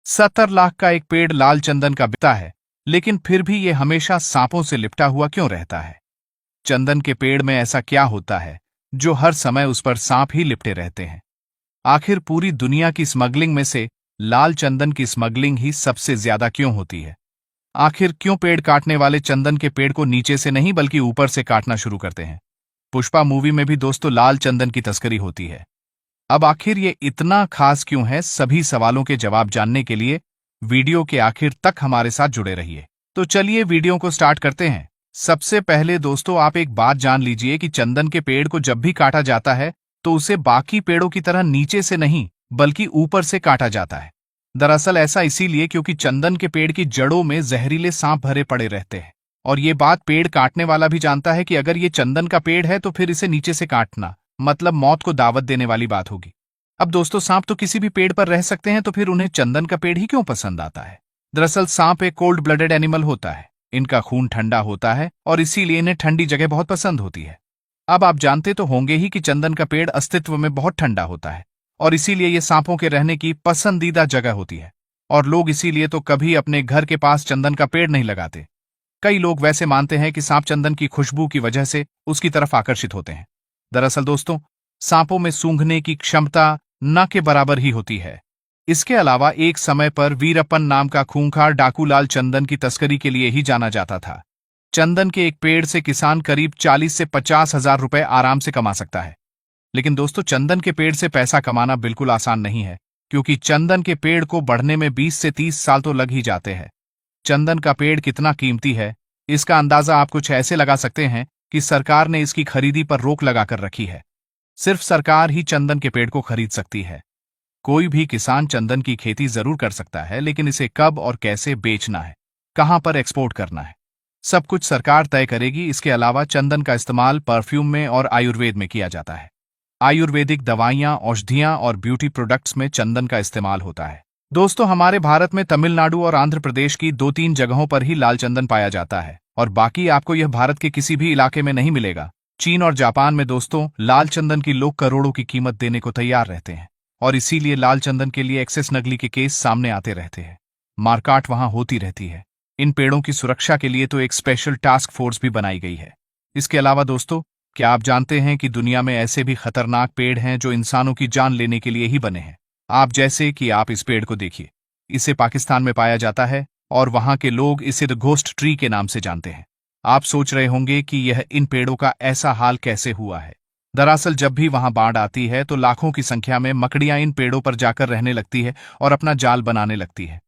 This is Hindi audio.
70 लाख का एक पेड़ लाल चंदन का बिकता है, लेकिन फिर भी ये हमेशा सांपों से लिपटा हुआ क्यों रहता है? चंदन के पेड़ में ऐसा क्या होता है जो हर समय उस पर सांप ही लिपटे रहते हैं? आखिर पूरी दुनिया की स्मगलिंग में से लाल चंदन की स्मगलिंग ही सबसे ज्यादा क्यों होती है? आखिर क्यों पेड़ काटने वाले चंदन के पेड़ को नीचे से नहीं बल्कि ऊपर से काटना शुरू करते हैं? पुष्पा मूवी में भी दोस्तों लाल चंदन की तस्करी होती है। अब आखिर ये इतना खास क्यों है? सभी सवालों के जवाब जानने के लिए वीडियो के आखिर तक हमारे साथ जुड़े रहिए। तो चलिए वीडियो को स्टार्ट करते हैं। सबसे पहले दोस्तों आप एक बात जान लीजिए कि चंदन के पेड़ को जब भी काटा जाता है तो उसे बाकी पेड़ों की तरह नीचे से नहीं बल्कि ऊपर से काटा जाता है। दरअसल ऐसा इसीलिए क्योंकि चंदन के पेड़ की जड़ों में जहरीले सांप भरे पड़े रहते हैं और ये बात पेड़ काटने वाला भी जानता है कि अगर ये चंदन का पेड़ है तो फिर इसे नीचे से काटना मतलब मौत को दावत देने वाली बात होगी। अब दोस्तों सांप तो किसी भी पेड़ पर रह सकते हैं, तो फिर उन्हें चंदन का पेड़ ही क्यों पसंद आता है? दरअसल सांप एक कोल्ड ब्लडेड एनिमल होता है। इनका खून ठंडा होता है और इसीलिए इन्हें ठंडी जगह बहुत पसंद होती है। अब आप जानते तो होंगे ही कि चंदन का पेड़ अस्तित्व में बहुत ठंडा होता है और इसीलिए ये सांपों के रहने की पसंदीदा जगह होती है। और लोग इसीलिए तो कभी अपने घर के पास चंदन का पेड़ नहीं लगाते। कई लोग वैसे मानते हैं कि सांप चंदन की खुशबू की वजह से उसकी तरफ आकर्षित होते हैं। दरअसल दोस्तों सांपों में सूंघने की क्षमता न के बराबर ही होती है। इसके अलावा एक समय पर वीरप्पन नाम का खूंखार डाकू लाल चंदन की तस्करी के लिए ही जाना जाता था। चंदन के एक पेड़ से किसान करीब 40 से 50 हजार रुपए आराम से कमा सकता है। लेकिन दोस्तों चंदन के पेड़ से पैसा कमाना बिल्कुल आसान नहीं है, क्योंकि चंदन के पेड़ को बढ़ने में 20 से 30 साल तो लग ही जाते हैं। चंदन का पेड़ कितना कीमती है, इसका अंदाजा आप कुछ ऐसे लगा सकते हैं कि सरकार ने इसकी खरीदी पर रोक लगाकर रखी है। सिर्फ सरकार ही चंदन के पेड़ को खरीद सकती है। कोई भी किसान चंदन की खेती जरूर कर सकता है, लेकिन इसे कब और कैसे बेचना है, कहां पर एक्सपोर्ट करना है, सब कुछ सरकार तय करेगी। इसके अलावा चंदन का इस्तेमाल परफ्यूम में और आयुर्वेद में किया जाता है। आयुर्वेदिक दवाइयां, औषधियां और ब्यूटी प्रोडक्ट्स में चंदन का इस्तेमाल होता है। दोस्तों हमारे भारत में तमिलनाडु और आंध्र प्रदेश की 2-3 जगहों पर ही लाल चंदन पाया जाता है और बाकी आपको यह भारत के किसी भी इलाके में नहीं मिलेगा। चीन और जापान में दोस्तों लाल चंदन की लोग करोड़ों की कीमत देने को तैयार रहते हैं और इसीलिए लाल चंदन के लिए एक्सेस नकली के केस सामने आते रहते हैं। मारकाट वहां होती रहती है। इन पेड़ों की सुरक्षा के लिए तो एक स्पेशल टास्क फोर्स भी बनाई गई है। इसके अलावा दोस्तों क्या आप जानते हैं कि दुनिया में ऐसे भी खतरनाक पेड़ हैं जो इंसानों की जान लेने के लिए ही बने हैं? आप जैसे कि आप इस पेड़ को देखिए, इसे पाकिस्तान में पाया जाता है और वहां के लोग इसे द घोस्ट ट्री के नाम से जानते हैं। आप सोच रहे होंगे कि यह इन पेड़ों का ऐसा हाल कैसे हुआ है। दरअसल जब भी वहां बाढ़ आती है तो लाखों की संख्या में मकड़ियां इन पेड़ों पर जाकर रहने लगती है और अपना जाल बनाने लगती है।